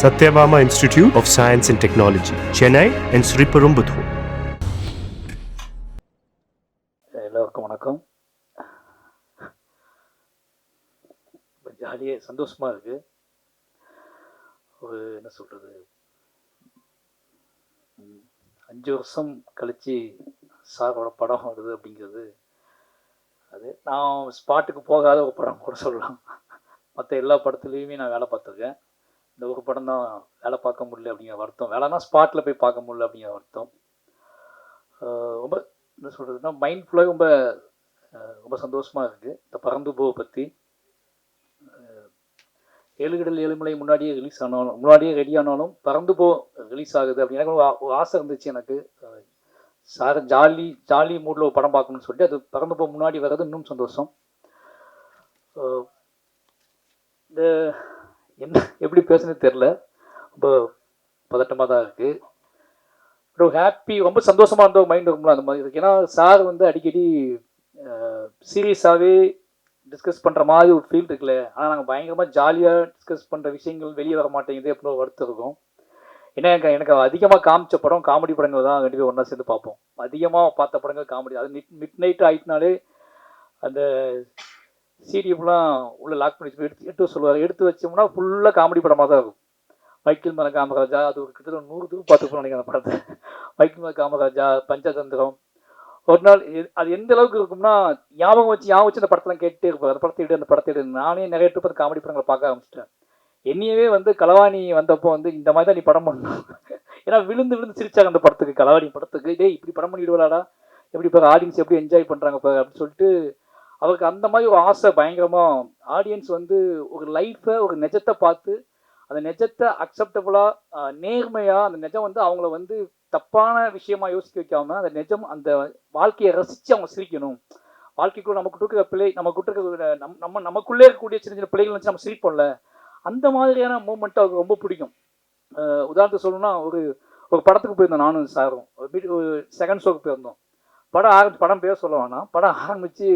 Satyabama Institute of Science and Technology, Chennai and Sriperumbudur. எல்லோருக்கும் வணக்கம். ஜாலியாக சந்தோஷமாக இருக்குது. ஒரு என்ன சொல்கிறது, 5 வருஷம் கழித்து சாரோட படம் வருது அப்படிங்கிறது, அது நான் ஸ்பாட்டுக்கு போகாத ஒரு படம் கூட சொல்லலாம். மற்ற எல்லா படத்துலேயுமே நான் வேலை பார்த்துருக்கேன். இந்த ஒரு படம் தான் வேலை பார்க்க முடியல அப்படிங்கிற வருத்தம். வேலைனா ஸ்பாட்டில் போய் பார்க்க முடியல அப்படிங்கிற வருத்தம். ரொம்ப என்ன சொல்கிறதுனா மைண்ட் ஃபுல்லாக ரொம்ப சந்தோஷமாக இருக்குது. இந்த பறந்து போவை பற்றி 7 கடல் 7 மலை முன்னாடியே ரெடி ஆனாலும் பறந்து போ ரிலீஸ் ஆகுது அப்படின்னு எனக்கு ஒரு ஆசை இருந்துச்சு. எனக்கு சார் ஜாலி மூடில் ஒரு படம் பார்க்கணும்னு சொல்லிட்டு அது பறந்து போ முன்னாடி வர்றது இன்னும் சந்தோஷம். இந்த என்ன எப்படி பேசுனது தெரில, ரொம்ப பதட்டமாக தான் இருக்குது. ரொம்ப ஹாப்பி, ரொம்ப சந்தோஷமாக இருந்த மைண்ட் இருக்கும்ல அந்த மாதிரி இருக்குது. ஏன்னா சார் அடிக்கடி சீரியஸாகவே டிஸ்கஸ் பண்ணுற மாதிரி ஒரு ஃபீல் இருக்குல்ல. ஆனால் நாங்கள் பயங்கரமாக ஜாலியாக டிஸ்கஸ் பண்ணுற விஷயங்கள் வெளியே வர மாட்டேங்குது அப்படின்னு ஒரு வருத்தம் இருக்கும். ஏன்னா எனக்கு அதிகமாக காமிச்ச படம் காமெடி படங்கள் தான். 2 பேரும் ஒன்றா சேர்ந்து பார்ப்போம். அதிகமாக பார்த்த படங்கள் காமெடி. அது மிட் நைட் ஆகிட்டுனாலே அந்த சீரியப்லாம் உள்ளே லாக் பண்ணி எடுத்து சொல்லுவார். எடுத்து வச்சோம்னா ஃபுல்லாக காமெடி படமாக தான் இருக்கும். மைக்கேல் மேலே காமராஜா, அது ஒரு கிட்டத்தட்ட 100 தூரம் பார்த்துப்போம் நினைக்கிறேன் அந்த படத்தை. மைக்கேல் மேலே காமராஜா, பஞ்சதந்திரம். ஒரு நாள் அது எந்த அளவுக்கு இருக்கும்னா ஞாபகம் வச்சு அந்த படத்தெல்லாம் கேட்டுட்டே இருப்பார். அந்த படத்தை எடு நானே நிறைய ட்ரிப் காமெடி படங்களை பார்க்க ஆரம்பிச்சிட்டேன். என்னையவே களவாணி வந்தப்போ இந்த மாதிரி தான் நீ படம் பண்ணணும். ஏன்னா விழுந்து சிரிச்சாங்க அந்த படத்துக்கு, களவாணி படத்துக்கு. டேய் இப்படி படம் பண்ணிவிடுவாடா, எப்படி இப்போ ஆடியன்ஸ் எப்படி என்ஜாய் பண்ணுறாங்க இப்போ அப்படின்னு சொல்லிட்டு அவருக்கு அந்த மாதிரி ஒரு ஆசை பயங்கரமாக. ஆடியன்ஸ் ஒரு லைஃப்பை ஒரு நிஜத்தை பார்த்து அந்த நிஜத்தை அக்செப்டபுளாக நேர்மையாக அந்த நிஜம் அவங்கள தப்பான விஷயமா யோசிக்க வைக்காம அந்த நிஜம் அந்த வாழ்க்கையை ரசித்து அவங்க சிரிக்கணும். வாழ்க்கைக்குள்ள நமக்கு இருக்கிற நமக்குள்ளே இருக்கக்கூடிய சின்ன பிள்ளைகள் வச்சு நம்ம சிரிப்போம்ல, அந்த மாதிரியான மூமெண்ட் அவருக்கு ரொம்ப பிடிக்கும். உதாரணத்துக்கு சொல்லணும்னா ஒரு படத்துக்கு போயிருந்தோம் நானும் சாரும். ஒரு செகண்ட் ஷோக்கு போயிருந்தோம். படம் பேர் சொல்ல வேணாம். படம் ஆரம்பித்து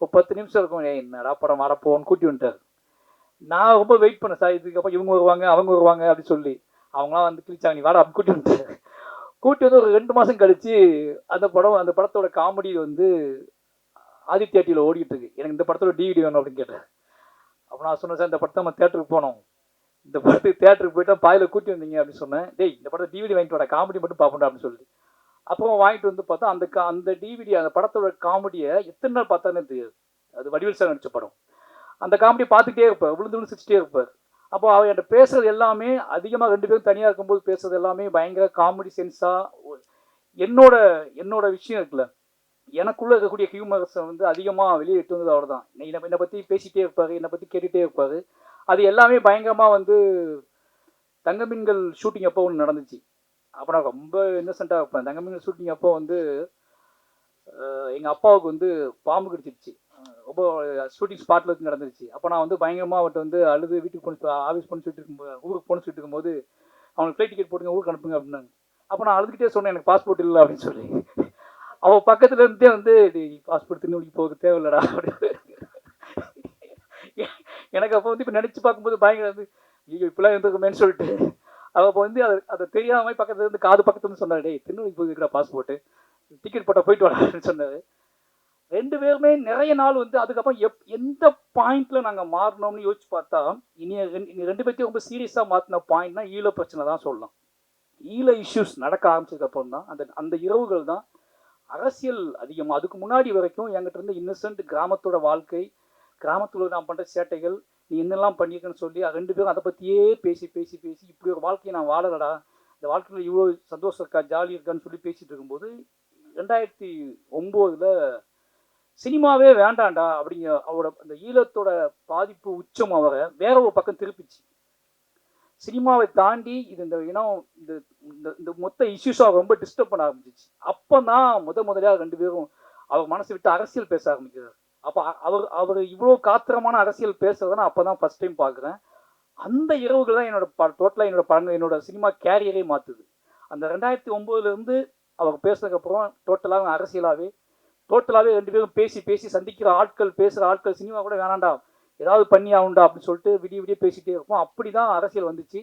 ஒரு 10 நிமிஷம் இருக்கும். என்னடா படம் வரப்போன்னு கூட்டி வந்துட்டார். நான் ரொம்ப வெயிட் பண்ணேன். சார் இதுக்கப்புறம் இவங்க வருவாங்க அவங்க வருவாங்க அப்படின்னு சொல்லி அவங்களாம் கிழிச்சாங்க. நீ வாடா அப்படி கூட்டி வந்துட்டார். கூட்டி ஒரு 2 மாதம் கழித்து அந்த படத்தோட காமெடி ஆதித்யா டிவியில் ஓடிட்டு இருக்கு. எனக்கு இந்த படத்தோட டிவிடி வேணும் அப்படின்னு கேட்டேன். அப்போ நான் சொன்னேன், சார் இந்த படத்தை நம்ம தேட்டருக்கு போனோம், இந்த படத்துக்கு தேட்டருக்கு போயிட்டா பாயில் கூட்டி வந்தீங்க அப்படின்னு சொன்னேன். டேய் இந்த படத்தை டிவிடி வாங்கிட்டு வர, காமெடி மட்டும் பார்ப்போம் அப்படின்னு சொல்லி அப்புறம் வாங்கிட்டு பார்த்தா அந்த டிவிடி அந்த படத்தோட காமெடியை எத்தனை நாள் பார்த்தானே தெரியாது. அது வடிவேல் சார் நடித்த படம். அந்த காமெடி பார்த்துக்கிட்டே இருப்பார், விழுந்து சிரிச்சிட்டே இருப்பார். அப்போ அவர் என்கிட்ட பேசுறது எல்லாமே அதிகமாக 2 பேரும் தனியாக இருக்கும்போது பேசுறது எல்லாமே பயங்கர காமெடி சென்ஸாக என்னோட விஷயம் இருக்குல்ல, எனக்குள்ளே இருக்கக்கூடிய ஹியூமர்ஸை அதிகமாக வெளியிட்டு வந்தது அவர் தான். என்னை பற்றி பேசிகிட்டே இருப்பார், என்னை பற்றி கேட்டுகிட்டே இருப்பார். அது எல்லாமே பயங்கரமாக தங்கமீன்கள் ஷூட்டிங் அப்போ ஒன்று நடந்துச்சு. அப்போ நான் ரொம்ப இன்னசென்ட்டாக இருப்பேன். தங்கமீன்கள் ஷூட்டிங் அப்போ எங்கள் அப்பாவுக்கு பாம்பு கடிச்சிருச்சு. ரொம்ப ஷூட்டிங் ஸ்பாட்டில் நடந்துருச்சு. அப்போ நான் பயங்கரமாக அவர்கிட்ட அழுது வீட்டுக்கு போன ஆஃபீஸ் போன சொல்லிட்டு இருக்கும்போது ஊருக்கு போன சொல்லிட்டு இருக்கும்போது அவனுக்கு ஃப்ளைட் டிக்கெட் போட்டுங்க ஊருக்கு அனுப்புங்க அப்படின்னாங்க. அப்போ நான் அழுதுகிட்டே சொன்னேன் எனக்கு பாஸ்போர்ட் இல்லை அப்படின்னு சொல்லி. அவள் பக்கத்துல இருந்தே பாஸ்போர்ட் திருநெல்வேலிக்கு போக தேவையில்லடா அப்படின்னு. எனக்கு அப்போ இப்போ நினச்சி பார்க்கும்போது பயங்கர இப்பெல்லாம் இருந்திருக்குமேன்னு சொல்லிட்டு அவள் அப்போ அதை தெரியாமல் பக்கத்துல காது பக்கத்துலேருந்து சொன்னார், டேய் திருநெல்வேலிக்கு போயிருக்கிற பாஸ்போர்ட்டு டிக்கெட் போட்டால் போயிட்டு வரா அப்படின்னு சொன்னார். 2 பேருமே நிறைய நாள் அதுக்கப்புறம் எந்த பாயிண்ட்ல நாங்கள் மாறினோம்னு யோசிச்சு பார்த்தா இனி 2 பேர்த்தையும் ரொம்ப சீரியஸாக மாற்றின பாயிண்ட்னா ஈழ பிரச்சனை தான் சொல்லலாம். ஈழ இஷ்யூஸ் நடக்க ஆரம்பிச்சதுக்கப்புறம் தான் அந்த இரவுகள் தான் அரசியல் அதிகமாக. அதுக்கு முன்னாடி வரைக்கும் என்கிட்ட இருந்து இன்னசென்ட் கிராமத்தோட வாழ்க்கை, கிராமத்தில் நான் பண்ணுற சேட்டைகள், நீ என்னெல்லாம் பண்ணியிருக்கேன்னு சொல்லி 2 பேரும் அதை பற்றியே பேசி இப்படி ஒரு வாழ்க்கையை நான் வாழலடா, இந்த வாழ்க்கையில் இவ்வளோ சந்தோஷம் இருக்கா ஜாலி இருக்கான்னு சொல்லி பேசிகிட்டு இருக்கும்போது 2009 சினிமாவே வேண்டாண்டா அப்படிங்கிற அவரோட அந்த ஈழத்தோட பாதிப்பு உச்சம் அவரை வேற ஒரு பக்கம் திருப்பிச்சு. சினிமாவை தாண்டி இந்த இனம் இந்த மொத்த இஷ்யூஸும் அவர் ரொம்ப டிஸ்டர்ப் பண்ண ஆரம்பிச்சிச்சு. அப்போ தான் முதலியாக 2 பேரும் அவர் மனசை விட்டு அரசியல் பேச ஆரம்பிக்கிறார். அப்போ அவர் இவ்வளோ காத்திரமான அரசியல் பேசுறதை நான் அப்போ தான் ஃபர்ஸ்ட் டைம் பார்க்குறேன். அந்த இரவுகள் தான் டோட்டலாக என்னோட சினிமா கேரியரே மாற்றுது. அந்த 2009 அவர் பேசுனதுக்கப்புறம் டோட்டலாக அரசியலாகவே 2 பேரும் பேசி சந்திக்கிற ஆட்கள், பேசுகிற ஆட்கள் சினிமா கூட வேணாண்டா ஏதாவது பண்ணி ஆகுண்டா அப்படின்னு சொல்லிட்டு விடிய பேசிகிட்டே இருப்போம். அப்படி தான் அரசியல் வந்துச்சு.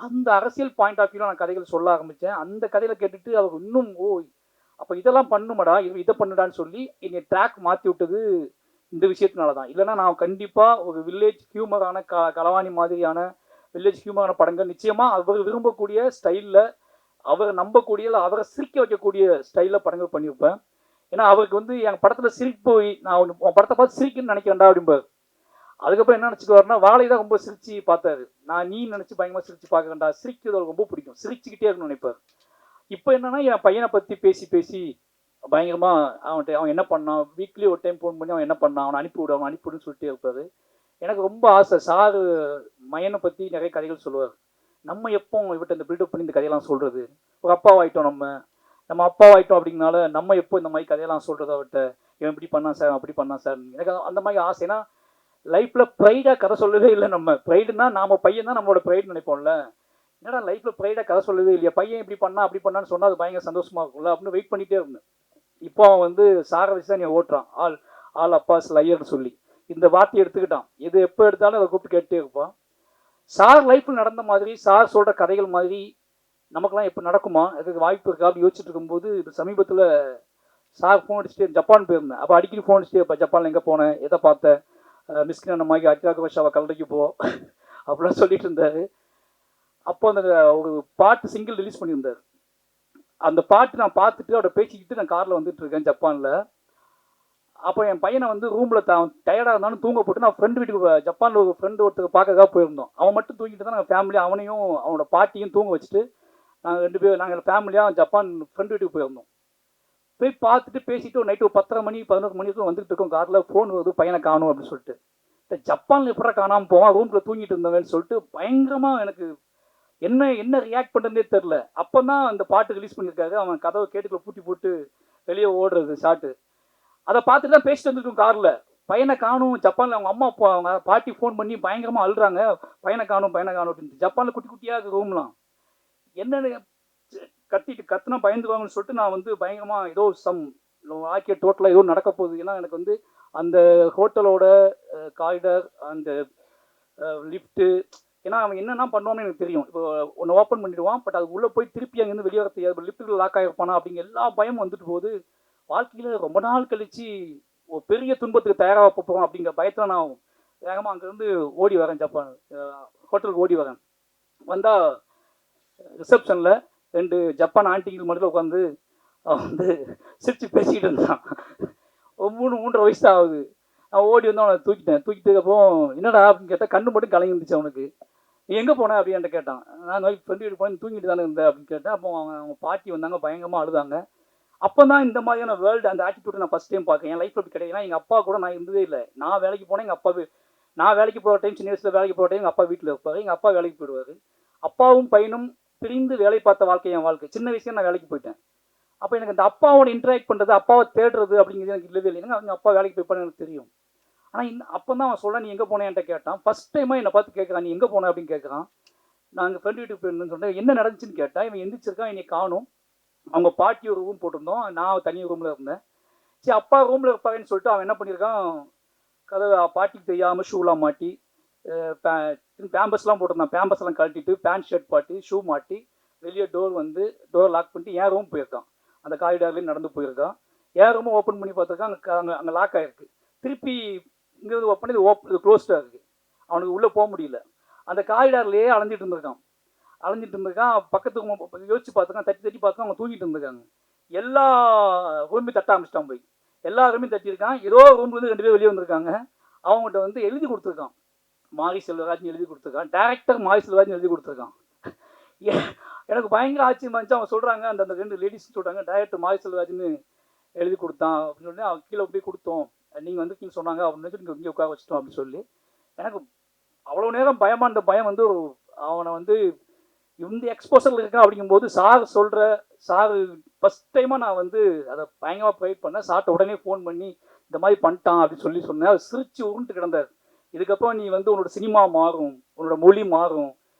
அந்த அரசியல் பாயிண்ட் ஆஃப் வியூவில் நான் கதைகள் சொல்ல ஆரம்பித்தேன். அந்த கதையில் கேட்டுட்டு அவர் இன்னும் அப்போ இதெல்லாம் பண்ணுமாடா, இதை பண்ணுடான்னு சொல்லி என்னை ட்ராக் மாற்றி விட்டது இந்த விஷயத்தினால தான். இல்லைன்னா நான் கண்டிப்பாக ஒரு வில்லேஜ் ஹியூமரான களவாணி மாதிரியான வில்லேஜ் ஹியூமரான படங்கள் நிச்சயமாக அவர் விரும்பக்கூடிய ஸ்டைலில், அவரை நம்பக்கூடிய, இல்லை அவரை சிரிக்க வைக்கக்கூடிய ஸ்டைலில் படங்கள் பண்ணியிருப்பேன். ஏன்னா அவருக்கு வந்து என் படத்தில் சிரிப்பு நான் உன் படத்தை பார்த்து சிரிக்குன்னு நினைக்கிறேன்டா அப்படிம்பார். அதுக்கப்புறம் என்ன நினச்சிக்குவாருன்னா, வாழை தான் ரொம்ப சிரிச்சு பார்த்தாரு. நான் நீ நினச்சி பயங்கரமாக சிரிச்சு பார்க்குறேன்டா, சிரிக்கிறது அவருக்கு ரொம்ப பிடிக்கும், சிரிச்சுக்கிட்டே இருக்கணும்னு நினைப்பார். இப்போ என்னன்னா என் பையனை பற்றி பேசி பேசி பயங்கரமாக அவன் என்ன பண்ணான், வீக்லி ஒரு டைம் ஃபோன் பண்ணி அவன் என்ன பண்ணான், அவனை அனுப்பிவிடு, அவன் அனுப்பிவிடுன்னு சொல்லிட்டே இருப்பார். எனக்கு ரொம்ப ஆசை, சாரு மையனை பற்றி நிறைய கதைகள் சொல்லுவார். நம்ம எப்போ இவட்ட இந்த பில்டப் பண்ணி இந்த கதையெல்லாம் சொல்கிறது, ஒரு அப்பாவாயிட்டோம், நம்ம அப்பாவாயிட்டோம் அப்படிங்கனால நம்ம எப்போ இந்த மாதிரி கதையெல்லாம் சொல்கிறத அவட்ட, இவன் இப்படி பண்ணான் சார், அப்படி பண்ணான் சார். எனக்கு அந்த மாதிரி ஆசை. ஏன்னா லைஃப்பில் ப்ரைடாக கதை சொல்லவே இல்லை. நம்ம ப்ரைடுனா நாம் பையன் தான் நம்மளோட ப்ரைடு நினைப்போம்ல. என்னடா லைஃப்பில் ப்ரைடாக கதை சொல்லவே இல்லையா, பையன் இப்படி பண்ணா அப்படி பண்ணான்னு சொன்னால் அது பயங்கர சந்தோஷமாக இருக்கும்ல அப்படின்னு வெயிட் பண்ணிகிட்டே இருந்தேன். இப்போ அவன் வந்து சாரை வச்சு தான் நீ ஓட்டுறான், ஆல் அப்பாஸ் லையர்னு சொல்லி இந்த வார்த்தையை எடுத்துக்கிட்டான். இது எப்போ எடுத்தாலும் அதை கூப்பிட்டு கேட்டே இருப்பான். சார் லைஃப்பில் நடந்த மாதிரி, சார் சொல்கிற கதைகள் மாதிரி நமக்குலாம் எப்போ நடக்குமா, அதுக்கு வாய்ப்பு இருக்கா அப்படின்னு யோசிச்சுட்டு இருக்கும்போது இப்போ சமீபத்தில் சார் ஃபோன் அடிச்சுட்டு ஜப்பான் போயிருந்தேன். அப்போ அடிக்கடி ஃபோன் அடிச்சுட்டு, இப்போ ஜப்பானில் எங்கே போனேன், எதை பார்த்தேன், மிஸ்கின் அந்த மாதிரி அக்கிராக வருஷாவை கல்லறைக்கு போ அப்படிலாம் சொல்லிட்டு இருந்தார். அப்போ அந்த ஒரு பாட்டு சிங்கிள் ரிலீஸ் பண்ணியிருந்தார். அந்த பாட்டு நான் பார்த்துட்டு அவரை பேசிக்கிட்டு நான் காரில் வந்துட்டு இருக்கேன் ஜப்பானில். அப்போ என் பையனை வந்து ரூமில் டயர்டாக இருந்தாலும் தூங்க போட்டு நான் ஃப்ரெண்டு வீட்டுக்கு, ஜப்பானில் ஒரு ஃப்ரெண்டு ஒருத்தருக்கு பார்க்கறதுக்காக போயிருந்தோம். அவன் மட்டும் தூங்கிட்டு தான் நாங்கள் ஃபேமிலியாக அவனையும் அவனோட பாட்டியும் தூங்க வச்சுட்டு நாங்கள் ஃபேமிலியாக ஜப்பான் ஃப்ரெண்டு வீட்டுக்கு போயிருந்தோம். போய் பார்த்துட்டு பேசிட்டு ஒரு நைட்டு ஒரு 10:30 மணி 11 மணிக்கு வந்துட்டு இருக்கோம். காரில் ஃபோன் வருது, பையனை காணும் அப்படின்னு சொல்லிட்டு. இந்த ஜப்பானில் எப்படா காணாமல் போவான், ரூமில் தூங்கிட்டு இருந்தவன்னு சொல்லிட்டு பயங்கரமாக எனக்கு என்ன ரியாக்ட் பண்ணுறதே தெரில. அப்போ தான் அந்த பாட்டு ரிலீஸ் பண்ணியிருக்காரு. அவன் கதவை கேட்டுக்குள்ள பூட்டி போட்டு வெளியே ஓடுறது ஷாட்டு. அதை பார்த்துட்டு தான் பேசிட்டு வந்துருக்கோம் காரில். பையனை காணும் ஜப்பானில், அவங்க அம்மா அப்பா அவங்க பாட்டி ஃபோன் பண்ணி பயங்கரமாக அழுறாங்க, பையனை காணும் அப்படின்ட்டு. ஜப்பானில் குட்டி குட்டியாக இருக்குது ரூம்லாம். என்னென்னு கத்துனா பயந்துவாங்கன்னு சொல்லிட்டு நான் வந்து பயங்கரமாக ஏதோ ஆக்கிய டோட்டலாக ஏதோ நடக்க போகுது. ஏன்னா எனக்கு வந்து அந்த ஹோட்டலோட காரிடார், அந்த லிஃப்ட்டு, ஏன்னா அவன் என்னென்ன பண்ணுவான்னு எனக்கு தெரியும். இப்போ ஒன்று ஓப்பன் பண்ணிடுவான், பட் அது உள்ளே போய் திருப்பி அங்கேருந்து வெளியே வர தெரியாது, லிஃப்ட்டுக்கு லாக் ஆகிருப்பானா அப்படிங்கிற எல்லா பயமும் வந்துட்டு போகுது. வாழ்க்கையில் ரொம்ப நாள் கழித்து ஒரு பெரிய துன்பத்துக்கு தயாராக போகிறோம் அப்படிங்கிற பயத்தில் நான் வேகமாக அங்கேருந்து ஓடி வரேன். ஜப்பான் ஹோட்டலுக்கு ஓடி வரேன். வந்தால் ரிசப்ஷனில் 2 ஜப்பான் ஆண்டிகள் மட்டும் உட்காந்து அவன் வந்து சிரித்து பேசிக்கிட்டு இருந்தான். 3-3.5 வயசு தான் ஆகுது. நான் ஓடி வந்து அவனை தூக்கிட்டதுக்கப்புறம் என்னடா அப்படின்னு கேட்டால் கண்ணு மட்டும் கலங்கி இருந்துச்சு அவனுக்கு. நீ எங்கே போனேன் அப்படின்னு கேட்டான். நான் ஃப்ரெண்டு வீட்டு போனேன், தூங்கிட்டு தானே இருந்தேன் அப்படின்னு கேட்டேன். அப்போ அவங்க பாட்டி வந்தாங்க, பயங்கரமாக அழுதாங்க. அப்போ தான் இந்த மாதிரியான வேர்ல்டு அந்த ஆட்டிடியூட் நான் ஃபஸ்ட் டைம் பார்க்கேன். என் லைஃப்பில் அப்படி கிடையாது. ஏன்னா எங்கள் அப்பா கூட நான் இருந்ததே இல்லை. நான் வேலைக்கு போனேன், எங்கள் அப்பா நான் வேலைக்கு போகிற டைம், சின்ன வயசில் வேலைக்கு போகிற டைம் எங்கள் அப்பா வீட்டில் இருப்பார், எங்கள் அப்பா வேலைக்கு போயிடுவார். அப்பாவும் பையனும் பிரிந்து வேலை பார்த்த வாழ்க்கை என் வாழ்க்கை. சின்ன வயசுல நான் வேலைக்கு போயிட்டேன். அப்போ எனக்கு அந்த அப்பாவோட இன்ட்ராக்ட் பண்ணுறது, அப்பாவை தேடுறது அப்படிங்கிறது எனக்கு இல்லவே இல்லைங்க. அவங்க அப்பா வேலைக்கு போய்ப்பான்னு எனக்கு தெரியும். ஆனால் அப்போ தான் அவன் சொல்ல, நீ எங்கே போனேன்ட்ட கேட்டான். ஃபஸ்ட் டைமாக என்னை பார்த்து கேட்குறான், நீ எங்கே போனேன் அப்படின்னு கேட்குறான். நான் எங்கள் ஃப்ரெண்டு வீட்டுக்கு போயிருந்தேன்னு சொன்னேன். என்ன நடந்துச்சுன்னு கேட்டால், இவன் எந்திரிச்சிருக்கான், என்னை காணும். அவங்க பாட்டி ஒரு ரூம் போட்டிருந்தோம், நான் தனி ரூமில் இருந்தேன். சரி அப்பா ரூமில் இருப்பாருன்னு சொல்லிட்டு அவன் என்ன பண்ணியிருக்கான், கதவை பாட்டிக்கு தெரியாமல் ஷூலாம் மாட்டி, பேம்பஸ்லாம் போட்டிருந்தான், பேம்பஸ்லாம் கழட்டிட்டு பேண்ட் ஷர்ட் பாட்டி ஷூ மாட்டி வெளியே டோர் லாக் பண்ணிட்டு என் ரூம் போயிருக்கான். அந்த காரிடார்லேயும் நடந்து போயிருக்கான். என் ரூமும் ஓப்பன் பண்ணி பார்த்துருக்கான், அங்கே லாக் ஆகிருக்கு. திருப்பி இங்கேருந்து ஓப்பன் பண்ணி இது க்ளோஸ்டாக இருக்குது. அவனுக்கு உள்ளே போக முடியல. அந்த காரிடார்லேயே அலைஞ்சிட்டு இருந்திருக்கான். பக்கத்துக்கு யோசிச்சு பார்த்துருக்கான், தட்டி பார்த்துக்கான், அவங்க தூங்கிட்டு இருந்திருக்காங்க. எல்லா ரூமையும் தட்ட ஆரம்பிச்சிட்டான். போய் எல்லா ரூமையும் தட்டியிருக்கான். ஏதோ ரூம்லேருந்து 2 பேர் வெளியே வந்திருக்காங்க. அவங்ககிட்ட வந்து எழுதி கொடுத்துருக்கான், மாரி செல்வராஜ்னு எழுதி கொடுத்துருக்கான். டேரக்டர் மாரி செல்வராஜ்னு எழுதி கொடுத்துருக்கான். எனக்கு பயங்கர ஆச்சரியமா இருந்துச்சு. அவங்க சொல்கிறாங்க, அந்த 2 லேடிஸ் சொல்கிறாங்க, டேரக்டர் மாரி செல்வராஜ்னு எழுதி கொடுத்தான் அப்படின்னு சொல்லி. அவன் கீழே போய் கொடுத்தோம், நீங்கள் வந்து நீங்கள் சொன்னாங்க அப்படின்னு சொல்லி இங்கே உட்கார வச்சிட்டோம் அப்படின்னு சொல்லி. எனக்கு அவ்வளோ நேரம் பயமாக இருந்த பயம் வந்து அவனை வந்து இந்த எக்ஸ்போசரில் இருக்கான் அப்படிங்கும்போது சார் ஃபஸ்ட் டைமாக நான் வந்து அதை பயங்கரமாக ப்ரைட் பண்ணேன். சார்ட்ட உடனே ஃபோன் பண்ணி இந்த மாதிரி பண்ணிட்டான் அப்படின்னு சொன்னேன். அவர் சிரிச்சு உருண்டு கிடந்தார். இதுக்கப்புறம் நீ வந்து உன்னோட சினிமா மாறும், உன்னோட மொழி மாறும்,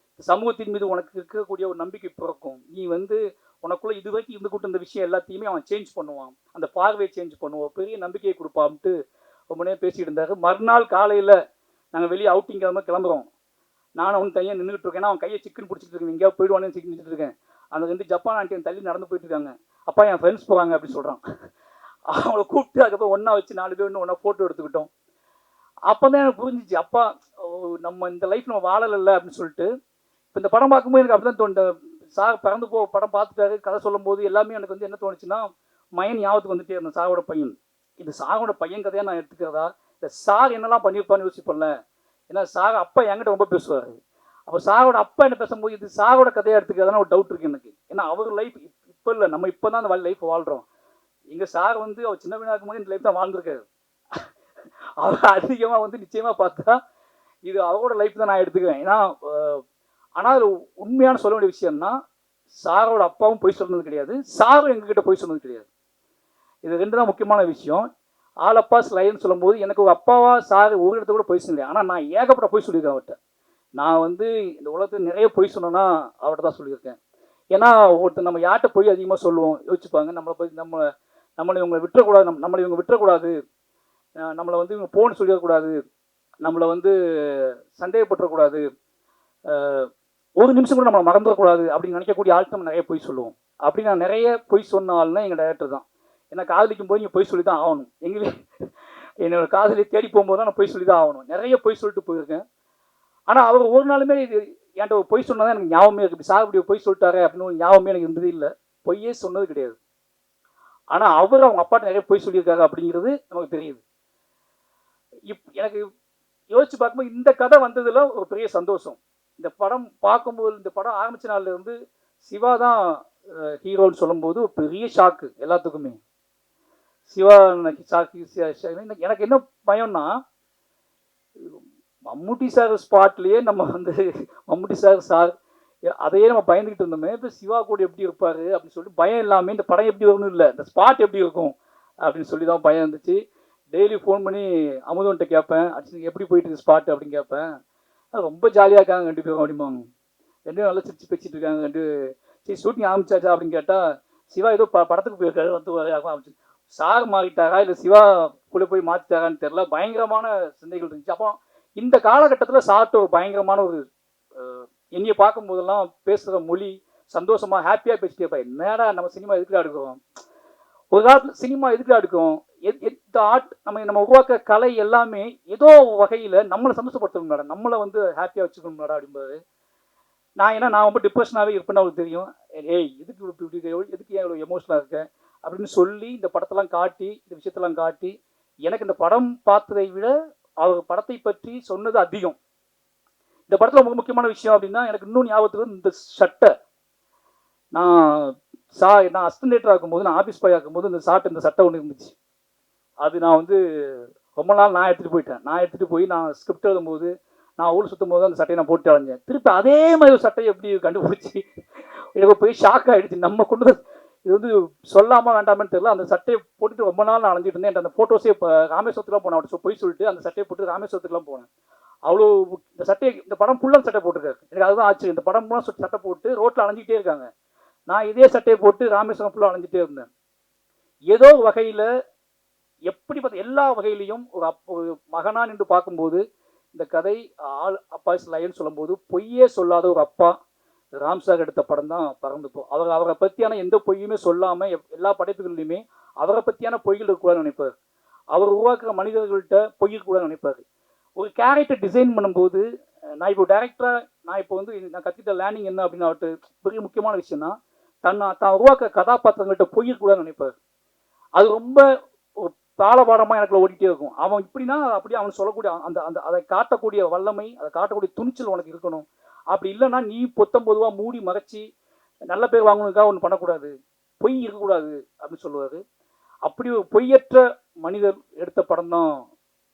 சமூகத்தின் மீது உனக்கு இருக்கக்கூடிய ஒரு நம்பிக்கை பிறக்கும். நீ வந்து உனக்குள்ளே இது வரைக்கும் இருந்து கூட்ட இந்த விஷயம் எல்லாத்தையுமே அவன் சேஞ்ச் பண்ணுவான், அந்த பார்வையை சேஞ்ச் பண்ணுவான், பெரிய நம்பிக்கையை கொடுப்பான்ட்டு ரொம்ப நேரம் பேசிகிட்டு இருந்தார். மறுநாள் காலையில் நாங்கள் வெளியே அவுட்டிங் கிளம்புறோம். நானும் அவன் தனியாக நின்றுட்டு இருக்கேன். அவன் கையை சிக்கன் பிடிச்சிட்டு இருக்கேன், எங்கேயாவது போயிடுவானு சிக்கிட்டு இருக்கேன். அந்த 2 ஜப்பான் ஆண்டியன் தள்ளி நடந்து போயிட்டு இருக்காங்க. அப்பா என் ஃப்ரெண்ட்ஸ் போகிறாங்க அப்படின்னு சொல்கிறான். அவங்கள கூப்பிட்டு அதுக்கப்புறம் ஒன்றா வச்சு 4 பேர் ஒன்றா ஃபோட்டோ எடுத்துக்கிட்டோம். அப்போ தான் எனக்கு புரிஞ்சிச்சு, அப்பா நம்ம இந்த லைஃப் நம்ம வாழலை அப்படின்னு சொல்லிட்டு. இப்போ இந்த படம் பார்க்கும்போது எனக்கு அப்படி தான் தோணுது. சார் பிறந்து படம் பார்த்துட்டாரு, கதை சொல்லும் போது எல்லாமே எனக்கு வந்து என்ன தோணுச்சுன்னா, மயன் ஞாபகத்துக்கு வந்துட்டே இருந்தேன். சாரோட பையன், இது சாரோட பையன் கதையாக நான் எடுத்துக்கிறதா, இந்த சார் என்னெல்லாம் பண்ணியிருப்பான்னு யோசிப்பேன்ல. ஏன்னா சார் அப்பா என்கிட்ட ரொம்ப பேசுவார். அப்போ சாரோட அப்பா என்ன பேசும்போது இது சாரோட கதையாக எடுத்துக்கிறதான ஒரு டவுட் இருக்குது எனக்கு. ஏன்னா அவர் லைஃப் இப்போ இல்லை, நம்ம இப்போ தான் அந்த லைஃப் வாழ்கிறோம். எங்கள் சார் வந்து அவர் சின்ன பையனாக இருக்கும்போது இந்த லைஃப் தான் வாழ்ந்துருக்காரு. அவர் அதிகமாக வந்து நிச்சயமாக பார்த்தா இது அவரோட லைஃப் தான் நான் எடுத்துக்குவேன். ஏன்னா ஆனால் அது உண்மையான சொல்ல வேண்டிய விஷயம்னா, சாரோட அப்பாவும் போய் சொன்னது கிடையாது, சாரும் எங்ககிட்ட போய் சொன்னது கிடையாது. இது 2 தான் முக்கியமான விஷயம். ஆலப்பா ஸ்லைன்னு சொல்லும்போது எனக்கு ஒரு அப்பாவா சார் ஒரு இடத்த கூட போய் சொன்னேன். ஆனால் நான் ஏகப்பட்ட போய் சொல்லியிருக்கேன் அவர்கிட்ட. நான் வந்து இந்த உலகத்தில் நிறைய போய் சொன்னேன்னா அவர்கிட்ட தான் சொல்லியிருக்கேன். ஏன்னா ஒருத்தர் நம்ம யார்கிட்ட போய் அதிகமாக சொல்லுவோம் யோசிச்சுப்பாங்க, நம்மளை போய் நம்மளை இவங்களை விட்டுறக்கூடாது, நம்மளை இவங்க விட்டுறக்கூடாது, நம்மளை வந்து இவங்க போன்னு சொல்லிடக்கூடாது, நம்மளை வந்து சந்தேகப்பட்டுறக்கூடாது, ஒரு நிமிஷம் கூட நம்மளை மறந்துடக்கூடாது அப்படின்னு நினைக்கக்கூடிய ஆள்கிட்ட நம்ம நிறைய பொய் சொல்லுவோம். அப்படி நான் நிறைய பொய் சொன்ன ஆள்னா எங்கள் டைரக்டர் தான். ஏன்னா காதலிக்கும் போது நீங்கள் பொய் சொல்லி தான் ஆகணும். என்னோட காதலியை தேடி போகும்போது தான் நான் பொய் சொல்லி தான் ஆகணும். நிறைய பொய் சொல்லிட்டு போயிருக்கேன். ஆனால் அவர் ஒரு நாளுமே இது என்கிட்ட ஒரு பொய் சொன்னதான் எனக்கு ஞாபகமே இருக்குது. சார் இப்படி பொய் சொல்லிட்டாரு அப்படின்னு ஒரு ஞாபகமே எனக்கு இருந்தது இல்லை. பொய்யே சொன்னது கிடையாது. ஆனால் அவர் அவங்க அப்பாட்ட நிறைய பொய் சொல்லியிருக்காரு அப்படிங்கிறது நமக்கு தெரியுது. எனக்கு யோசிச்சு பார்க்கும்போது இந்த கதை வந்ததில் ஒரு பெரிய சந்தோஷம். இந்த படம் பார்க்கும்போது, இந்த படம் ஆரம்பித்த நாளில் இருந்து சிவா தான் ஹீரோன்னு சொல்லும்போது ஒரு பெரிய ஷாக்கு எல்லாத்துக்குமே. சிவா எனக்கு என்ன பயம்னா, மம்முட்டி சார் ஸ்பாட்லேயே நம்ம வந்து மம்முட்டி சார் அதையே நம்ம பயந்துக்கிட்டு இருந்தோமே, இப்போ சிவா கூட எப்படி இருப்பார் அப்படின்னு சொல்லி பயம் இல்லாமல் இந்த படம் எப்படி வரணும் இல்லை, இந்த ஸ்பாட் எப்படி இருக்கும் அப்படின்னு சொல்லி தான் பயம் இருந்துச்சு. டெய்லி ஃபோன் பண்ணி அமுதன்ட்ட கேட்பேன், அடிச்சு எப்படி போயிட்டு இருக்கு ஸ்பாட் அப்படின்னு கேட்பேன். ரொம்ப ஜாலியாக இருக்காங்க 2 பேரும் அப்படிம்பாங்க. 2 பேரும் நல்லா சிரிச்சு பேசிட்டு இருக்காங்க. சரி ஷூட்டிங் ஆரம்பிச்சாச்சா அப்படின்னு கேட்டால், சிவா ஏதோ படத்துக்கு போயிருக்காரு வந்து ஆரம்பிச்சு. சார் மாறிட்டாரா இல்லை சிவா கூட போய் மாற்றிட்டாரான்னு தெரில. பயங்கரமான சிந்தைகள் இருந்துச்சு. அப்போ இந்த காலகட்டத்தில் சார்ட்ட ஒரு பயங்கரமான ஒரு என்னையை பார்க்கும்போதெல்லாம் பேசுகிற மொழி சந்தோஷமாக ஹாப்பியாக பேசிட்டே இருப்பேன். என்னடா நம்ம சினிமா எதுக்குடா எடுக்கிறோம், ஒரு காலத்தில் சினிமா எதுக்குடா எடுக்கும், இந்த ஆர்ட் நம்ம உருவாக்க கலை எல்லாமே ஏதோ வகையில் நம்மளை சந்தோஷப்படுத்தணும் மேடம், நம்மளை வந்து ஹாப்பியாக வச்சுக்கணும் மேடம் அப்படிம்பாரு. நான் ரொம்ப டிப்ரெஷனாகவே இருப்பேன்னு அவருக்கு தெரியும். ஏய் எதுக்கு ஏன் இவ்வளோ எமோஷனலாக இருக்கேன் அப்படின்னு சொல்லி இந்த படத்தெல்லாம் காட்டி, இந்த விஷயத்தெல்லாம் காட்டி, எனக்கு இந்த படம் பார்த்ததை விட அவர் படத்தை பற்றி சொன்னது அதிகம். இந்த படத்தில் ரொம்ப முக்கியமான விஷயம் அப்படின்னா, எனக்கு இன்னும் ஞாபகத்துக்கு இந்த சட்டை, நான் அசிஸ்டன்டேட்டராக இருக்கும்போது, நான் ஆஃபீஸ் பாய் ஆக்கும்போது இந்த சட்டை ஒன்று இருந்துச்சு. அது நான் வந்து ரொம்ப நாள் நான் எடுத்துகிட்டு போய் நான் ஸ்கிரிப்ட் எழுதும்போது, நான் ஊர் சுற்றும் போது அந்த சட்டையை நான் போட்டு அலைஞ்சேன். திருப்பி அதே மாதிரி ஒரு சட்டையை எப்படி கண்டுபிடிச்சி எனக்கு போய் ஷாக் ஆகிடுச்சு. நம்ம கொண்டு இது வந்து சொல்லாமல் வேண்டாமன்னு தெரியல. அந்த சட்டையை போட்டுட்டு ரொம்ப நாள் நான் அலைஞ்சிட்டு இருந்தேன். அந்த ஃபோட்டோஸே இப்போ ராமேஸ்வரத்துக்குலாம் போனேன். அவர்கிட்ட போய் சொல்லிட்டு அந்த சட்டையை போட்டு ராமேஸ்வரத்துக்குலாம் போனேன். அவ்வளோ இந்த படம் ஃபுல்லாக சட்டை போட்டிருக்காரு. எனக்கு அதுதான் ஆச்சு. இந்த படம் ஃபுல்லாக சட்டை போட்டு ரோட்டில் அலைஞ்சிக்கிட்டே இருக்காங்க. நான் இதே சட்டையை போட்டு ராமேஸ்வரம் ஃபுல்லாக அலைஞ்சிட்டே இருந்தேன். ஏதோ வகையில் எப்படி பார்த்த எல்லா வகையிலையும் ஒரு மகனா நின்று பார்க்கும்போது இந்த கதை அப்பா லைன்னு சொல்லும்போது பொய்யே சொல்லாத ஒரு அப்பா ராம்சார் எடுத்த படம் தான் பறந்துப்போம். அவரை பற்றியான எந்த பொய்யுமே சொல்லாமல் எல்லா படைப்புகள்லையுமே அவரை பற்றியான பொய்கள் இருக்கக்கூடாதுன்னு நினைப்பார். அவர் உருவாக்குற மனிதர்கள்ட்ட பொய் இருக்கக்கூடாதுன்னு நினைப்பார். ஒரு கேரக்டர் டிசைன் பண்ணும்போது நான் இப்போ டேரக்டராக நான் கற்றுக்கிட்ட லேர்னிங் என்ன அப்படின்னு அவர்கிட்ட பெரிய முக்கியமான விஷயம்னா, தான் உருவாக்குற கதாபாத்திரங்கள்ட்ட பொய் இருக்கக்கூடாதுன்னு நினைப்பார். அது ரொம்ப ஒரு தாளபாடமாக எனக்குள்ள ஓடிட்டே இருக்கும். அவன் இப்படின்னா அப்படியே அவன் சொல்லக்கூடிய அதை காட்டக்கூடிய வல்லமை, அதை காட்டக்கூடிய துணிச்சல் உனக்கு இருக்கணும். அப்படி இல்லைன்னா நீ பொதுவாக மூடி மறைச்சி நல்ல பேர் வாங்கணுக்காக ஒன்று பண்ணக்கூடாது, பொய் இருக்கக்கூடாது அப்படின்னு சொல்லுவார். அப்படி ஒரு பொய்யற்ற மனிதர் எடுத்த படம் தான்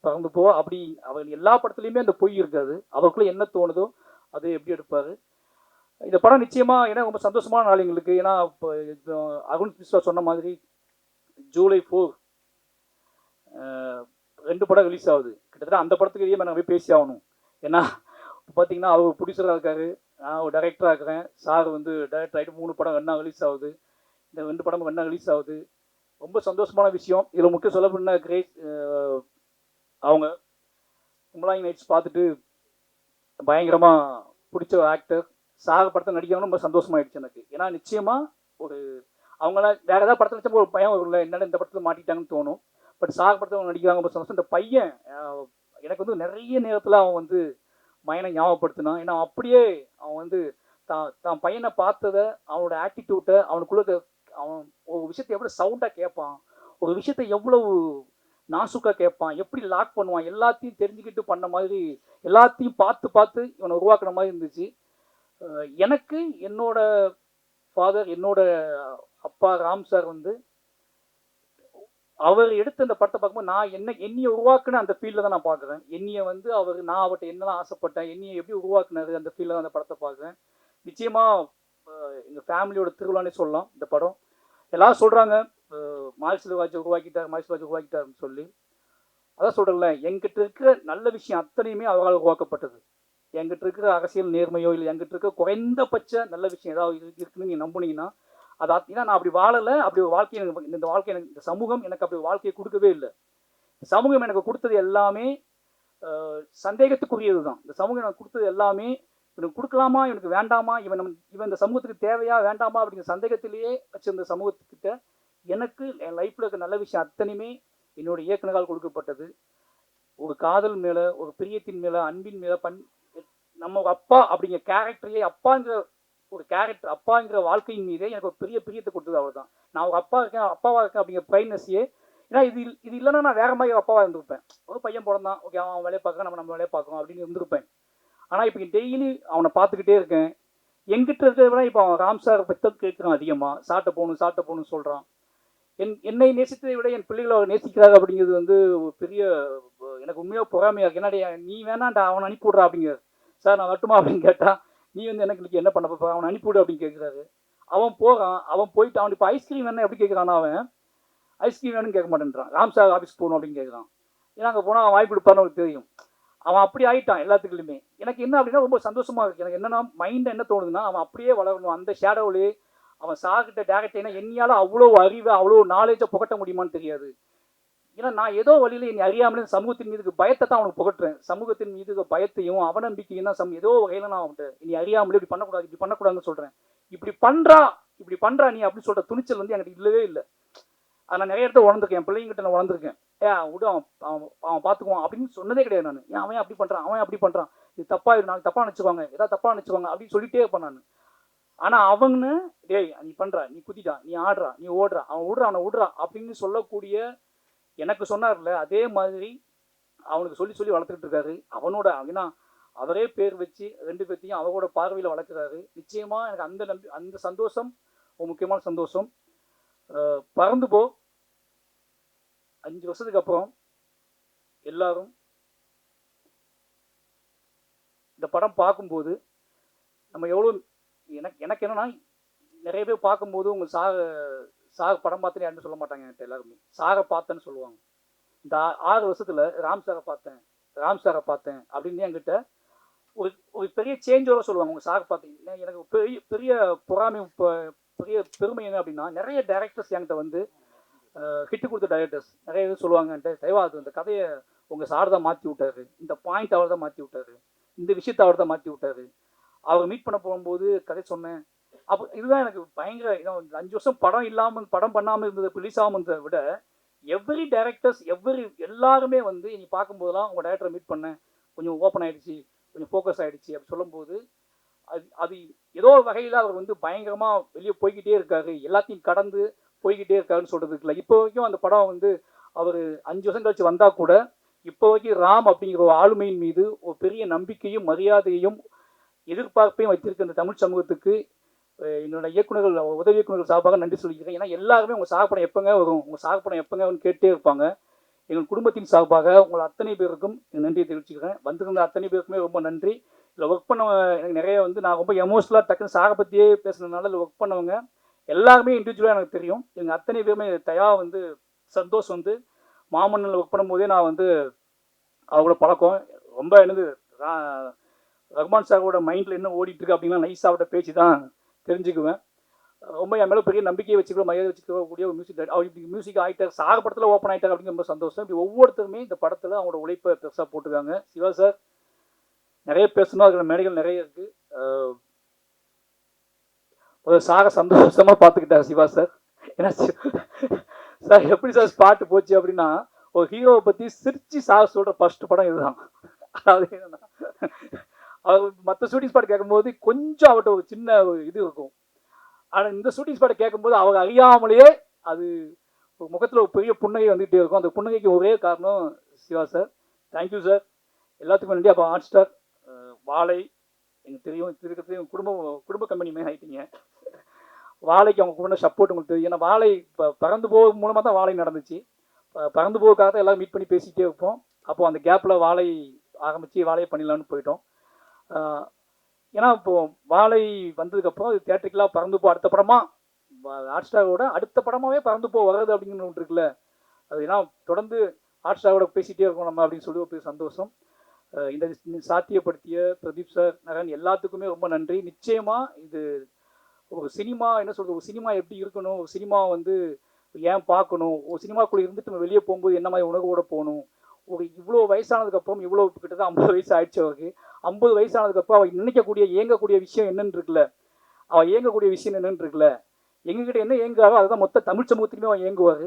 பறந்து போ. அப்படி அவர் எல்லா படத்துலையுமே அந்த பொய் இருக்காது. அவருக்குள்ளே என்ன தோணுதோ அதை எப்படி எடுப்பார். இந்த படம் நிச்சயமாக ஏன்னா ரொம்ப சந்தோஷமான நாள் எங்களுக்கு. ஏன்னா இப்போ அருண் கிருஷ்ணா சொன்ன மாதிரி ஜூலை 4 2 படம் ரிலீஸ் ஆகுது. கிட்டத்தட்ட அந்த படத்துக்கு இதே மாதிரி நாங்கள் போய் பேசி ஆகணும். ஏன்னா பார்த்தீங்கன்னா அவர் ப்ரொடியூசராக இருக்காரு, நான் ஒரு டைரக்டராக இருக்கிறேன். சார் வந்து டைரக்டர் ஆகிட்டு 3 படம் வேணா ரிலீஸ் ஆகுது. இந்த 2 படம் வேணா ரிலீஸ் ஆகுது. ரொம்ப சந்தோஷமான விஷயம். இதில் முக்கிய சொல்ல போனால் கிரேஸ் அவங்க கும்பலாங்கி நைட்ஸ் பார்த்துட்டு பயங்கரமாக பிடிச்ச ஆக்டர். சார் படத்தில் நடிக்கணும்னு ரொம்ப சந்தோஷமாயிடுச்சு எனக்கு. ஏன்னா நிச்சயமாக ஒரு அவங்களாம் வேறு ஏதாவது படத்தில் வச்சப்போ ஒரு பயம் வரும்ல, என்னடா இந்த படத்தில் மாட்டிட்டாங்கன்னு தோணும். பட் சார் படத்தில் நடிக்கிறாங்க ரொம்ப சந்தோஷம். இந்த பையன் எனக்கு வந்து நிறைய நேரத்தில் அவன் வந்து மையனை ஞாபகப்படுத்தினான். ஏன்னா அப்படியே அவன் வந்து தான் பையனை பார்த்ததை, அவனோட ஆட்டிடியூட்டை, அவனுக்குள்ள அவன் ஒரு விஷயத்தை எவ்வளோ சவுண்டாக கேட்பான், ஒரு விஷயத்தை எவ்வளவு நாசுக்காக கேட்பான், எப்படி லாக் பண்ணுவான், எல்லாத்தையும் தெரிஞ்சுக்கிட்டு பண்ண மாதிரி, எல்லாத்தையும் பார்த்து பார்த்து இவனை உருவாக்குன மாதிரி இருந்துச்சு. எனக்கு என்னோட ஃபாதர், என்னோட அப்பா ராம் சார் வந்து அவர் எடுத்த அந்த படத்தை பார்க்கும்போது நான் என்னைய உருவாக்குன அந்த ஃபீல்டில் தான் நான் பார்க்குறேன். என்னைய வந்து நான் அவர்கிட்ட என்னெல்லாம் ஆசைப்பட்டேன், என்னைய எப்படி உருவாக்குனாரு, அந்த ஃபீல்டில் தான் அந்த படத்தை பார்க்குறேன். நிச்சயமாக எங்கள் ஃபேமிலியோட திருவிழானே சொல்லலாம் இந்த படம். எல்லாரும் சொல்கிறாங்க மாரி செல்வராஜ் உருவாக்கிட்டாருன்னு சொல்லி. அதான் சொல்கிறேன்ல, எங்கிட்ட இருக்கிற நல்ல விஷயம் அத்தனையுமே அவரால் உருவாக்கப்பட்டது. எங்கிட்ட இருக்கிற அரசியல் நேர்மையோ இல்லை எங்கிட்ட இருக்கிற குறைந்தபட்ச நல்ல விஷயம் ஏதாவது இருக்குன்னு நீங்கள் நம்புனீங்கன்னா அது ஏன்னா நான் அப்படி வாழலை. அப்படி ஒரு வாழ்க்கையை எனக்கு இந்த வாழ்க்கை எனக்கு இந்த சமூகம் எனக்கு அப்படி வாழ்க்கையை கொடுக்கவே இல்லை. சமூகம் எனக்கு கொடுத்தது எல்லாமே சந்தேகத்துக்குரியது தான். இந்த சமூகம் எனக்கு கொடுத்தது எல்லாமே இவனுக்கு கொடுக்கலாமா, இவனுக்கு வேண்டாமா, இவன் இந்த சமூகத்துக்கு தேவையா வேண்டாமா அப்படிங்கிற சந்தேகத்திலேயே வச்சிருந்த சமூகத்துக்கிட்ட எனக்கு என் லைஃப்பில் இருக்க நல்ல விஷயம் அத்தனையுமே என்னோட இயக்குனரால் கொடுக்கப்பட்டது. ஒரு காதல் மேலே, ஒரு பிரியத்தின் மேலே, அன்பின் மேலே, நம்ம ஒரு அப்பா அப்படிங்கிற கேரக்டரையே, அப்பாங்கிற ஒரு கேரக்டர், அப்பாங்கிற வாழ்க்கையின் மீதே எனக்கு ஒரு பெரிய பிரியத்தை கொடுத்தது. அவர் தான். நான் ஒரு அப்பாவாக இருக்கேன் அப்படிங்கிற ப்ரைட்னஸையே. ஏன்னா இது இல்லைன்னா நான் வேற மாதிரி அப்பாவாக இருந்திருப்பேன். ஒரு பையன் பிறந்தான், ஓகே அவன் வேலையை பார்க்குறான், நம்ம வேலையை பார்க்குறோம் அப்படின்னு இருந்திருப்பேன். ஆனால் இப்போ டெய்லி அவனை பார்த்துக்கிட்டே இருக்கேன். எங்கிட்ட இருக்கிறத விட இப்போ அவன் ராம் சார் பற்றி கேட்குறான் அதிகமாக. சாட்டை போகணும்னு சொல்கிறான். என்னை நேசித்ததை விட என் பிள்ளைகளை அவர் நேசிக்கிறாரு அப்படிங்கிறது வந்து ஒரு பெரிய எனக்கு உண்மையாக பொறாமையாக இருக்குது. என்னடா நீ வேணாண்டா அவனை அனுப்பி விட்றா அப்படிங்கிறார். சார் நான் வரட்டுமா அப்படின்னு கேட்டால், நீ வந்து எனக்கு என்ன பண்ண போகிற, அவனை அனுப்பிவிடு அப்படின்னு கேட்குறாரு. அவன் போகிறான். அவன் போயிட்டு அவன் இப்போ ஐஸ்கிரீம் வேணும் எப்படி கேட்குறான். அவன் ஐஸ்கிரீம் வேணும்னு கேட்க மாட்டேன்றான். ராம் சார் ஆஃபீஸ் போகணும் அப்படின்னு கேட்குறான். ஏன்னா அங்கே போனால் அவன் வாய்ப்பு கொடுப்பான்னு அவனுக்கு தெரியும். அவன் அப்படி ஆகிட்டான் எல்லாத்துக்குள்ளுமே. எனக்கு என்ன அப்படின்னா ரொம்ப சந்தோஷமாக இருக்குது. எனக்கு என்னென்னா மைண்ட் என்ன தோணுதுன்னா, அவன் அப்படியே வளரணும். அந்த ஷேடோவிலே அவன் சார்கிட்ட டேரக்ட் ஏன்னா என்னையால் அவ்வளோ அறிவை, அவ்வளோ நாலேஜை புகட்ட முடியுமான்னு தெரியாது. ஏன்னா நான் ஏதோ வழியில் என்னை அறியாமலே சமூகத்தின் மீது பயத்தை தான் அவனுக்கு புகட்டுறேன். சமூகத்தின் மீது பயத்தையும் அவநம்பிக்கையும் தான் ஏதோ வகையில் நான் அவன்கிட்ட இனி அறியாமலே இப்படி பண்ணக்கூடாதுன்னு சொல்கிறேன். இப்படி பண்ணுறா நீ அப்படின்னு சொல்கிற துணிச்சல் வந்து எனக்கு இல்லவே இல்லை. அதை நான் நிறைய இடத்த உணர்ந்துருக்கேன். என் பிள்ளைங்கிட்ட நான் உணர்ந்துருக்கேன். விடு அவன் பார்த்துக்குவான் அப்படின்னு சொன்னதே கிடையாது நான். ஏன் அவன் அப்படி பண்ணுறான் இது நாளைக்கு தப்பாக நினச்சிக்குவாங்க, ஏதாவது தப்பாக நினச்சிக்குவாங்க அப்படின்னு சொல்லிட்டே இருப்பேன் நான். ஆனால் அவங்கன்னு டேய் நீ பண்ணுறா, நீ குதிட்டா, நீ ஆடுறா, நீ ஓடுறா, அவனை விடுறா அப்படின்னு சொல்லக்கூடிய எனக்கு சொன்னார்ல, அதே மாதிரி அவனுக்கு சொல்லி வளர்த்துக்கிட்டு இருக்காரு. அவனோட ஏன்னா அவரே பேர் வச்சு 2 பேர்த்தையும் அவரோட பார்வையில் வளர்க்குறாரு. நிச்சயமாக எனக்கு அந்த சந்தோஷம் ஒரு முக்கியமான சந்தோஷம். பறந்து போ 5 வருஷத்துக்கு அப்புறம் எல்லாரும் இந்த படம் பார்க்கும்போது நம்ம எவ்வளோ எனக்கு என்னன்னா நிறைய பேர் பார்க்கும்போது உங்கள் சார் படம் பார்த்தேன்னு யாருன்னு சொல்ல மாட்டாங்க. என்கிட்ட எல்லாருமே சாரை பார்த்தேன்னு சொல்லுவாங்க. இந்த 6 வருஷத்தில் ராம் சாரை பார்த்தேன் அப்படின்னு என்கிட்ட ஒரு பெரிய சேஞ்சோட சொல்லுவாங்க. உங்கள் சாரை பார்த்தீங்கன்னா எனக்கு பெரிய பொறாமை, பெரிய பெருமை என்ன அப்படின்னா, நிறைய டைரக்டர்ஸ் என்கிட்ட வந்து ஹிட்டு கொடுத்த டைரக்டர்ஸ் நிறைய பேர் சொல்லுவாங்க என்கிட்ட, தயவாது இந்த கதையை உங்கள் சார் தான் மாற்றி விட்டாரு, இந்த பாயிண்ட் அவர் தான் மாற்றி விட்டாரு, இந்த விஷயத்தை அவர் தான் மாற்றி விட்டாரு. அவர் மீட் பண்ண போகும்போது கதை சொன்னேன். அப்போ இதுதான் எனக்கு பயங்கர 5 வருஷம் படம் பண்ணாமல் இருந்தது, ரிலீஸ் ஆகாமல் இருந்ததை விட எவ்ரி டைரக்டர்ஸ் எல்லாருமே வந்து நீ பார்க்கும்போதெல்லாம் உங்கள் டைரக்டரை மீட் பண்ணேன், கொஞ்சம் ஓப்பன் ஆகிடுச்சு, கொஞ்சம் ஃபோக்கஸ் ஆகிடுச்சு அப்படி சொல்லும்போது அது ஏதோ வகையில் அவர் வந்து பயங்கரமாக வெளியே போய்கிட்டே இருக்காரு, எல்லாத்தையும் கடந்து போய்கிட்டே இருக்காருன்னு சொல்கிறதுக்கு இல்லை. இப்போ வரைக்கும் அந்த படம் வந்து அவர் 5 வருஷம் கழிச்சு வந்தால் கூட இப்போ வரைக்கும் ராம் அப்படிங்கிற ஒரு ஆளுமையின் மீது ஒரு பெரிய நம்பிக்கையும் மரியாதையும் எதிர்பார்ப்பையும் வச்சிருக்க இந்த தமிழ் சமூகத்துக்கு என்னோட உதவி இயக்குநர்கள் சார்பாக நன்றி சொல்லிக்கிறேன். ஏன்னா எல்லாருமே உங்கள் சாகப்படம் எப்போங்க வரும், உங்கள் சாகப்படம் எப்போங்க வரும்னு கேட்டே இருப்பாங்க. எங்கள் குடும்பத்தின் சார்பாக உங்கள் அத்தனை பேருக்கும் நன்றியை தெரிவிச்சுக்கிறேன். வந்திருந்த அத்தனை பேருக்குமே ரொம்ப நன்றி. இதில் ஒர்க் பண்ணவங்க எனக்கு நிறைய வந்து நான் ரொம்ப எமோஷனலாக டக்குன்னு சாகை பற்றியே பேசுனதுனால இதில் ஒர்க் பண்ணவங்க எல்லாருமே இண்டிவிஜுவலாக எனக்கு தெரியும். எங்கள் அத்தனை பேருமே வந்து சந்தோஷம் வந்து மாமன்னனில் ஒர்க் பண்ணும்போதே நான் வந்து அவங்களோட பழக்கம் ரொம்ப என்னது ரகுமான் சாரோட மைண்டில் என்ன ஓடிட்டுருக்கு அப்படின்னா நைஸாவோட பேச்சு தான் தெரிஞ்சுக்குவேன். ரொம்ப என் மேலே பெரிய நம்பிக்கையை வச்சுக்கிற மரியாதை வச்சுக்கக்கூடிய ஒரு மியூசிக் ஆகிட்டார், சாக படத்தில் ஓப்பன் ஆகிட்டார் அப்படிங்கிற ரொம்ப சந்தோஷம். இப்படி ஒவ்வொருத்தருமே இந்த படத்தில் அவங்களோட உழைப்பை பெருசாக போட்டுருக்காங்க. சிவா சார் நிறைய பேசணும், அதுக்கான மேடைகள் நிறைய இருக்குது. ஒரு சாரை சந்தோஷமாக பார்த்துக்கிட்டார் சிவா சார். ஏன்னா சார் எப்படி சார் ஸ்பாட்டு போச்சு அப்படின்னா, ஒரு ஹீரோவை பற்றி சிரித்து சார் சொல்கிற ஃபர்ஸ்ட் படம் இதுதான். அதாவது என்னன்னா, அவர் மற்ற ஷூட்டிங் ஸ்பாட் கேட்கும்போது கொஞ்சம் அவர்கிட்ட ஒரு சின்ன இது இருக்கும். ஆனால் இந்த ஷூட்டிங் ஸ்பாட்டை கேட்கும்போது அவர் அறியாமலேயே அது முகத்தில் ஒரு பெரிய புன்னகை வந்துகிட்டே இருக்கும். அந்த புன்னகைக்கு ஒரே காரணம் சிவா சார். Thank you sir. எல்லாத்துக்கும் நன்றி. அப்போ ஹாட் ஸ்டார், வாழை, எனக்கு தெரியும் இருக்கிறது குடும்ப கம்பெனி மாதிரி ஆகிட்டீங்க. வாழைக்கு அவங்க கூட சப்போர்ட் உங்களுக்கு தெரியும். ஏன்னா வாழை இப்போ பறந்து போக மூலமாக தான் வாழை நடந்துச்சு. பறந்து போகிறதுக்காக தான் எல்லாம் மீட் பண்ணி பேசிக்கிட்டே இருப்போம். அப்போது அந்த கேப்பில் வாழை ஆரம்பித்து வாழையை பண்ணிடலான்னு போயிட்டோம். ஏன்னா இப்போது வாழை வந்ததுக்கப்புறம் அது தேட்டருக்கெல்லாம் பறந்து போ அடுத்த படமாக ஹாட் ஸ்டாரோட அடுத்த படமாகவே பறந்து போ வர்றது அப்படிங்கிற ஒன்று இருக்குல்ல, அது ஏன்னா தொடர்ந்து ஹாட் ஸ்டாரோட பேசிகிட்டே இருக்கோம் நம்ம அப்படின்னு சொல்லி ஒரு சந்தோஷம். இந்த சாத்தியப்படுத்திய பிரதீப் சார், நரன் எல்லாத்துக்குமே ரொம்ப நன்றி. நிச்சயமாக இது ஒரு சினிமா என்ன சொல்கிறது, ஒரு சினிமா எப்படி இருக்கணும், ஒரு சினிமா வந்து ஏன் பார்க்கணும், ஒரு சினிமாக்குள்ளே இருந்துட்டு நம்ம வெளியே போகும்போது என்ன மாதிரி உணர்வோட போகணும். ஒரு இவ்வளோ வயசானதுக்கப்புறம் இவ்வளோ கிட்டத்தட்ட 50 வயசு ஆயிடுச்சு அவருக்கு. 50 வயசானதுக்கப்புறம் அவள் நினைக்கக்கூடிய இயங்கக்கூடிய விஷயம் என்னன்னு இருக்குல்ல, அவள் இயங்கக்கூடிய விஷயம் என்னன்னு இருக்குல்ல, எங்ககிட்ட என்ன இயங்குறாரோ அதுதான் மொத்த தமிழ் சமூகத்துக்குமே அவன் இயங்குவார்.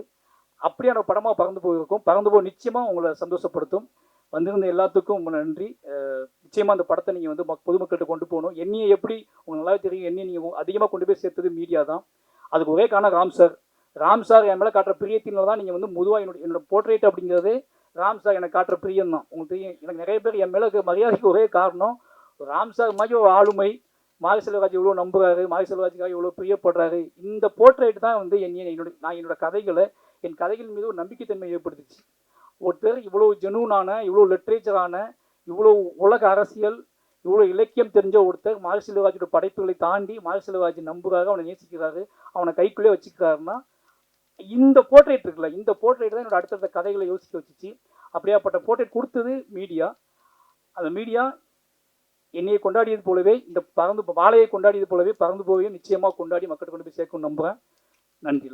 அப்படியான படமாக பறந்து போயிருக்கும். பறந்து போய் நிச்சயமாக உங்களை சந்தோஷப்படுத்தும். வந்திருந்த எல்லாத்துக்கும் ரொம்ப நன்றி. நிச்சயமாக அந்த படத்தை நீங்கள் வந்து பொதுமக்கள்கிட்ட கொண்டு போகணும். என்னையை எப்படி உங்களுக்கு நல்லாவே தெரியும், என்னையை நீங்கள் அதிகமாக கொண்டு போய் சேர்த்தது மீடியா தான். அதுக்கு ஒரே காரணம் ராம் சார். ராம் சார் என் மேலே காட்டுற பிரியத்தினால தான் நீங்கள் வந்து பொதுவாக என்னோட போர்ட்ரேட் அப்படிங்கிறது ராம் சார் எனக்கு காட்டுற பிரியம் தான். உங்களுக்கு தெரியும், எனக்கு நிறைய பேர் என் மேலே மரியாதைக்கு ஒரே காரணம் ராம் சார் மாதிரி ஒரு ஆளுமை. மாரி செல்வராஜ் இவ்வளோ நம்புறாரு, மாரி செல்வராஜுக்காக இவ்வளோ பிரியப்படுறாரு. இந்த போர்ட்ரேட் தான் வந்து என்னோட கதைகளை, என் கதைகள் மீது ஒரு நம்பிக்கைத்தன்மை ஏற்படுத்துச்சு. ஒருத்தர் இவ்வளோ ஜெனூனான, இவ்வளோ லிட்ரேச்சரான, இவ்வளோ உலக அரசியல், இவ்வளோ இலக்கியம் தெரிஞ்ச ஒருத்தர் மாரி செல்வராஜோட படைப்புகளை தாண்டி மாரி செல்வராஜ் நம்புறாரு, அவனை நேசிக்கிறாரு, அவனை கைக்குள்ளே வச்சுக்கிறாருன்னா இந்த போர்ட்ரேட் இருக்குல்ல, இந்த போர்ட்ரேட் தான் என்னோட அடுத்தடுத்த கதைகளை யோசிக்க வச்சுச்சு. அப்படியாப்பட்ட போர்ட்ரேட் கொடுத்தது மீடியா. அந்த மீடியா என்னையை கொண்டாடியது போலவே இந்த வாழையை கொண்டாடியது போலவே பறந்து போவையும் நிச்சயமாக கொண்டாடி மக்கள்கிட்ட கொண்டு போய் சேர்க்கணும்னு நம்புகிறேன். நன்றி.